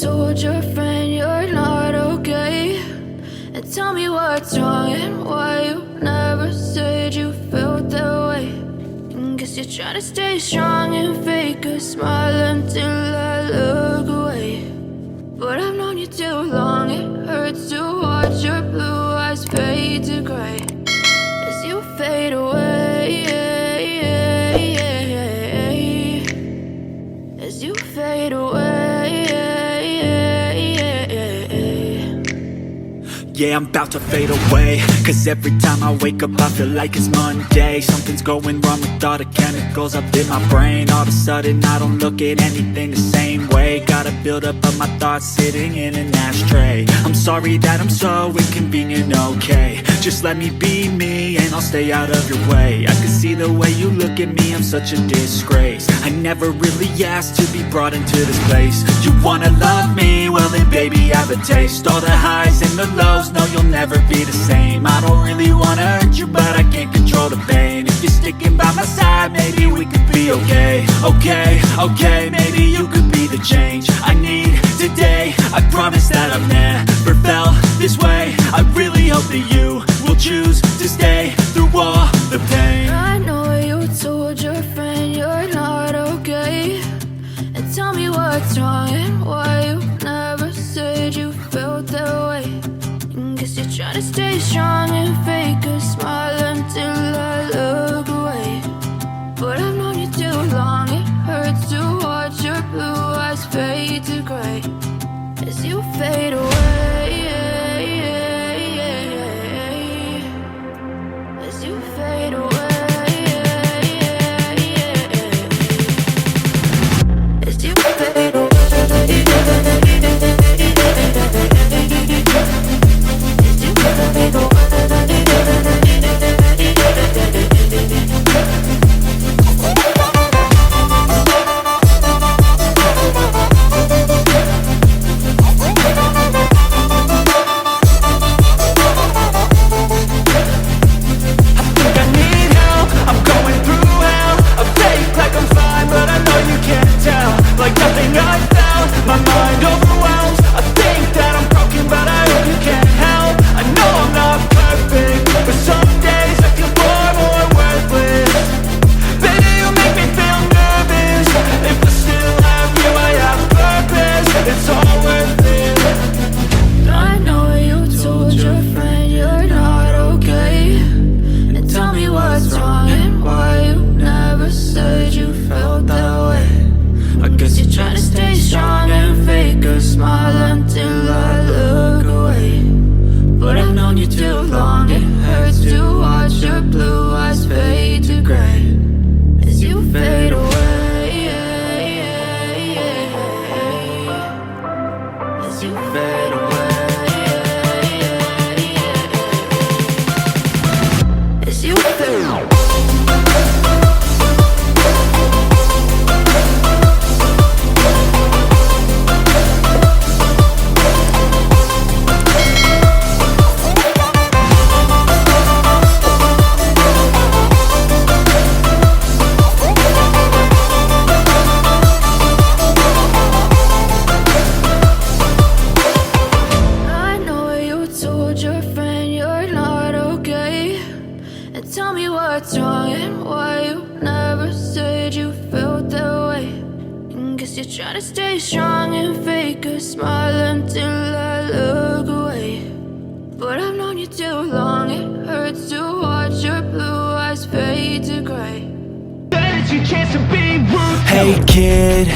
told your friend you're not okay? And tell me what's wrong and why you never said you felt that way. Guess you're trying to stay strong and fake a smile until I look away. But I've known you too long, it hurts to watch your blue eyes fade to gray as you fade away, as you fade away. Yeah, I'm about to fade away, cause every time I wake up I feel like it's Monday. Something's going wrong with all the chemicals up in my brain. All of a sudden I don't look at anything the same way. Got a buildup of my thoughts sitting in an ashtray. I'm sorry that I'm so inconvenient, okay? Just let me be me and I'll stay out of your way. I can see the way you look at me, I'm such a disgrace. I never really asked to be brought into this place. You wanna love me? Well then baby I have a taste. All the highs and the lows, no you'll never be the same. I don't really wanna hurt you but I can't control the pain. If you're sticking by my side maybe we could be okay. Okay, maybe you could be the change I need today. I promise that I've never felt this way. I really hope that you will choose to stay through all the pain. I know you told your friend you're not okay. And tell me what's wrong and why you never said you felt that way. Guess you're trying to stay strong and fake a smile until I look away. But I've known you too long, it hurts to watch your blue eyes fade to gray as you fade away, as you fade away, as you fade away. What's wrong and why you never said you felt that way. Guess you're trying to stay strong and fake a smile until I look away. But I've known you too long, it hurts to watch your blue eyes fade to gray. Hey kid,